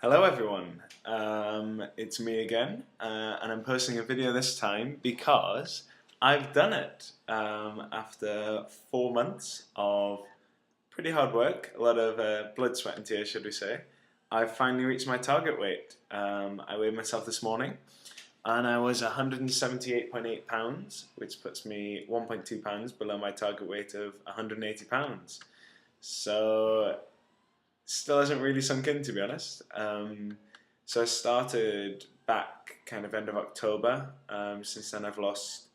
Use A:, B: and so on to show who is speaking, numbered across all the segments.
A: Hello everyone, it's me again, and I'm posting a video this time because I've done it after 4 months of pretty hard work, a lot of blood, sweat and tears should we say. I've finally reached my target weight. I weighed myself this morning and I was 178.8 pounds, which puts me 1.2 pounds below my target weight of 180 pounds. So still hasn't really sunk in, to be honest. So I started back kind of end of October. Since then I've lost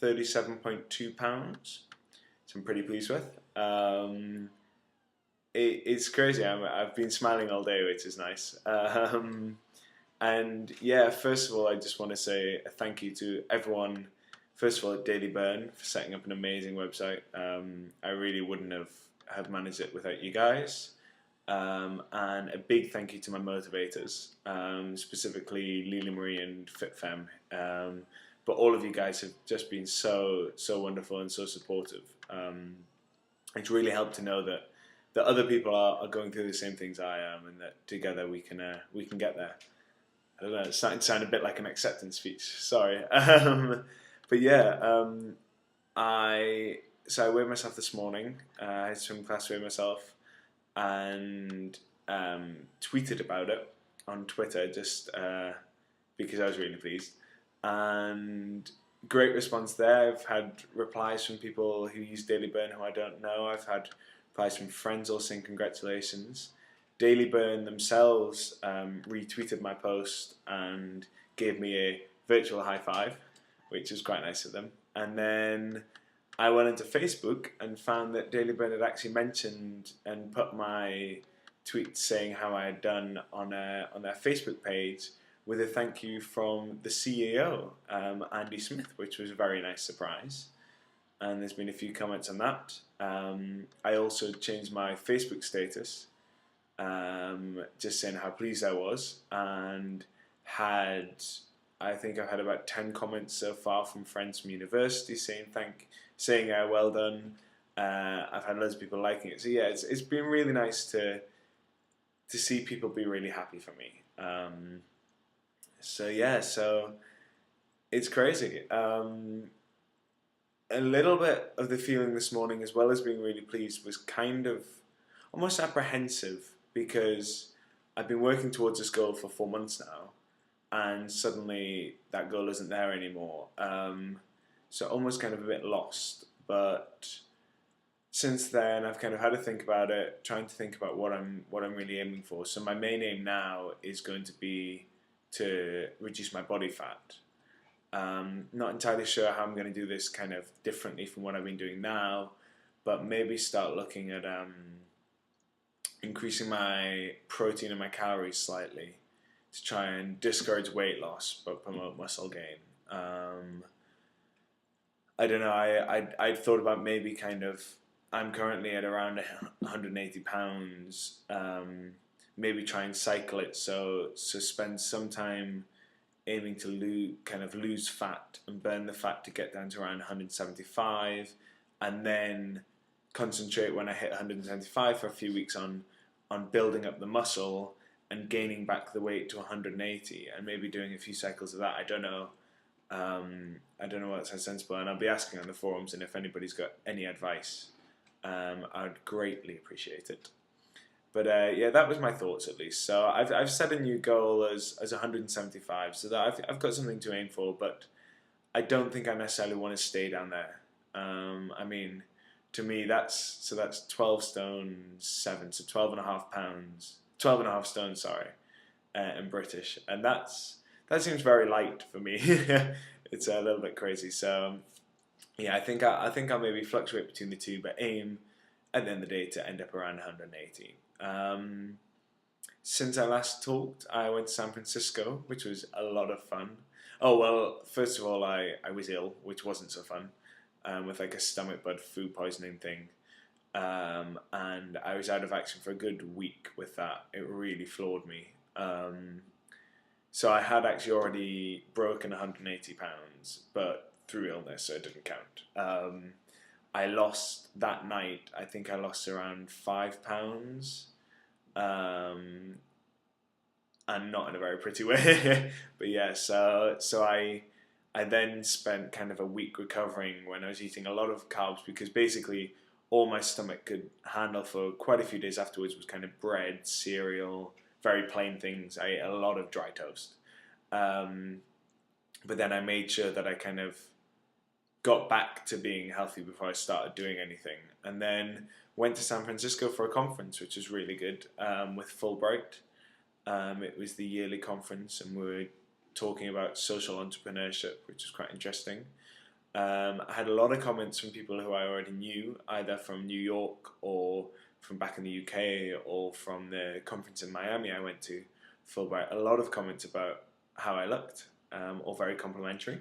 A: 37.2 pounds, which I'm pretty pleased with. It's crazy. I've been smiling all day, which is nice. And yeah, first of all, I just want to say a thank you to everyone. First of all, at Daily Burn for setting up an amazing website. I really wouldn't have managed it without you guys. And a big thank you to my motivators, specifically Lily Marie and FitFem. But all of you guys have just been so wonderful and so supportive. It's really helped to know that other people are going through the same things I am, and that together we can get there. I don't know, it's starting to sound a bit like an acceptance speech. Sorry, but yeah, I weighed myself this morning. I had swim class, weighed myself, and tweeted about it on Twitter just because I was really pleased. And great response there. I've had replies from people who use Daily Burn who I don't know. I've had replies from friends all saying congratulations. Daily Burn themselves retweeted my post and gave me a virtual high five, which was quite nice of them. And then I went into Facebook and found that Daily Burn had actually mentioned and put my tweet saying how I had done on their Facebook page with a thank you from the CEO, Andy Smith, which was a very nice surprise. And there's been a few comments on that. I also changed my Facebook status, just saying how pleased I was, and I think I've had about 10 comments so far from friends from university saying well done. I've had loads of people liking it. So yeah, it's been really nice to see people be really happy for me. So yeah, so it's crazy. A little bit of the feeling this morning, as well as being really pleased, was kind of almost apprehensive, because I've been working towards this goal for 4 months now, and suddenly that goal isn't there anymore. So almost kind of a bit lost. But since then, I've kind of had to think about it, trying to think about what I'm really aiming for. So my main aim now is going to be to reduce my body fat. Not entirely sure how I'm going to do this kind of differently from what I've been doing now, but maybe start looking at increasing my protein and my calories slightly to try and discourage weight loss but promote muscle gain. I don't know, I thought about maybe kind of, I'm currently at around 180 pounds, maybe try and cycle it, so spend some time aiming to lose fat and burn the fat to get down to around 175, and then concentrate when I hit 175 for a few weeks on building up the muscle and gaining back the weight to 180, and maybe doing a few cycles of that. I don't know. I don't know what sounds sensible, and I'll be asking on the forums, and if anybody's got any advice, I'd greatly appreciate it. But yeah, that was my thoughts at least. So I've set a new goal as 175, so that I've got something to aim for, but I don't think I necessarily want to stay down there. I mean, to me that's 12 stone 7, so 12 and a half pounds, 12 and a half stone, sorry, in British, and that seems very light for me. It's a little bit crazy. So yeah, I think I'll maybe fluctuate between the two, but aim at the end of the day to end up around 180. Since I last talked, I went to San Francisco, which was a lot of fun. Oh well, first of all, I was ill, which wasn't so fun, with like a stomach bug food poisoning thing, and I was out of action for a good week with that. It really floored me. So I had actually already broken 180 pounds, but through illness, so it didn't count. I lost that night, I think I lost around 5 pounds. and not in a very pretty way. But yeah, so I then spent kind of a week recovering when I was eating a lot of carbs, because basically all my stomach could handle for quite a few days afterwards was kind of bread, cereal, very plain things. I ate a lot of dry toast. But then I made sure that I kind of got back to being healthy before I started doing anything. And then went to San Francisco for a conference, which was really good, with Fulbright. It was the yearly conference, and we were talking about social entrepreneurship, which was quite interesting. I had a lot of comments from people who I already knew, either from New York or from back in the UK or from the conference in Miami I went to, Fulbright. A lot of comments about how I looked, all very complimentary.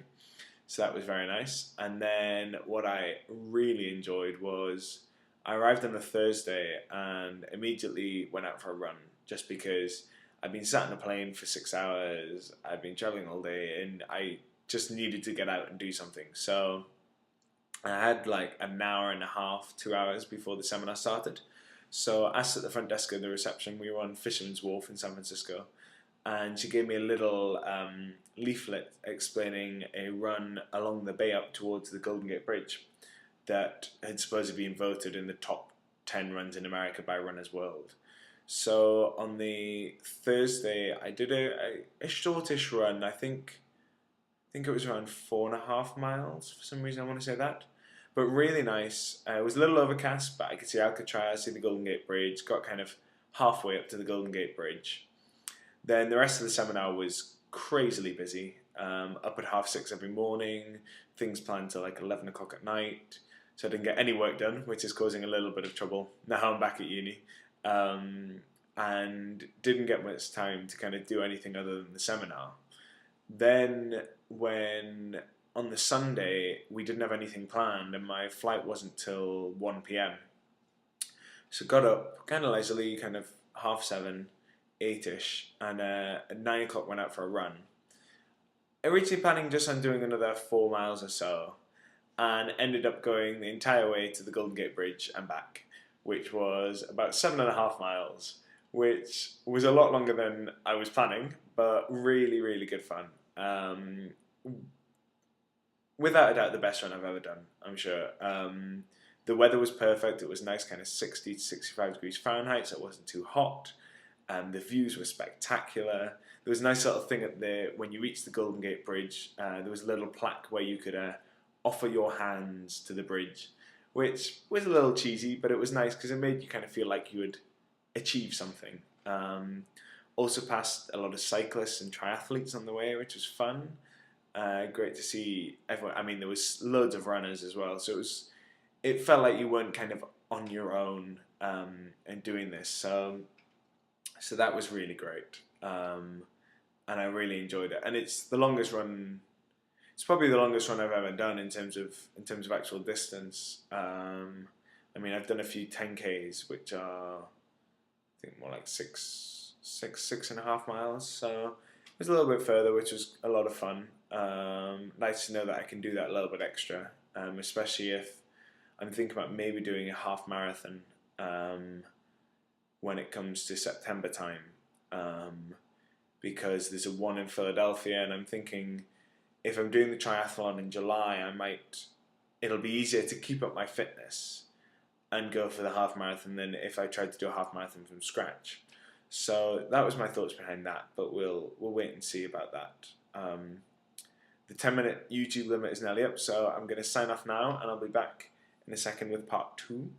A: So that was very nice. And then what I really enjoyed was I arrived on a Thursday and immediately went out for a run, just because I'd been sat in a plane for 6 hours, I'd been traveling all day, and I just needed to get out and do something. So I had like an hour and a half, 2 hours before the seminar started. So I asked at the front desk of the reception. We were on Fisherman's Wharf in San Francisco, and she gave me a little leaflet explaining a run along the bay up towards the Golden Gate Bridge that had supposedly been voted in the top 10 runs in America by Runner's World. So on the Thursday, I did a shortish run. I think it was around 4.5 miles. For some reason, I want to say that. But really nice. It was a little overcast, but I could see Alcatraz, see the Golden Gate Bridge, got kind of halfway up to the Golden Gate Bridge. Then the rest of the seminar was crazily busy. Up at 6:30 every morning, things planned till like 11 o'clock at night. So I didn't get any work done, which is causing a little bit of trouble. Now I'm back at uni. And didn't get much time to kind of do anything other than the seminar. Then when on the Sunday we didn't have anything planned and my flight wasn't till 1 p.m. So got up kind of lazily, kind of 7:30, 8ish, and at 9 o'clock went out for a run. Originally planning just on doing another 4 miles or so, and ended up going the entire way to the Golden Gate Bridge and back, which was about 7.5 miles, which was a lot longer than I was planning, but really, really good fun. Without a doubt, the best run I've ever done, I'm sure. The weather was perfect. It was nice, kind of 60 to 65 degrees Fahrenheit, so it wasn't too hot. The views were spectacular. There was a nice little thing when you reached the Golden Gate Bridge, there was a little plaque where you could offer your hands to the bridge, which was a little cheesy, but it was nice because it made you kind of feel like you had achieved something. Also passed a lot of cyclists and triathletes on the way, which was fun. Great to see everyone. I mean, there was loads of runners as well, so it felt like you weren't kind of on your own and doing this. So that was really great, and I really enjoyed it. And it's the longest run. It's probably the longest run I've ever done in terms of actual distance. I mean, I've done a few 10Ks, which are I think more like 6.5 miles. So it was a little bit further, which was a lot of fun. Nice to know that I can do that a little bit extra, especially if I'm thinking about maybe doing a half marathon when it comes to September time, because there's one in Philadelphia, and I'm thinking if I'm doing the triathlon in July, it'll be easier to keep up my fitness and go for the half marathon than if I tried to do a half marathon from scratch. So that was my thoughts behind that, but we'll wait and see about that. The 10-minute YouTube limit is nearly up, so I'm going to sign off now, and I'll be back in a second with part 2.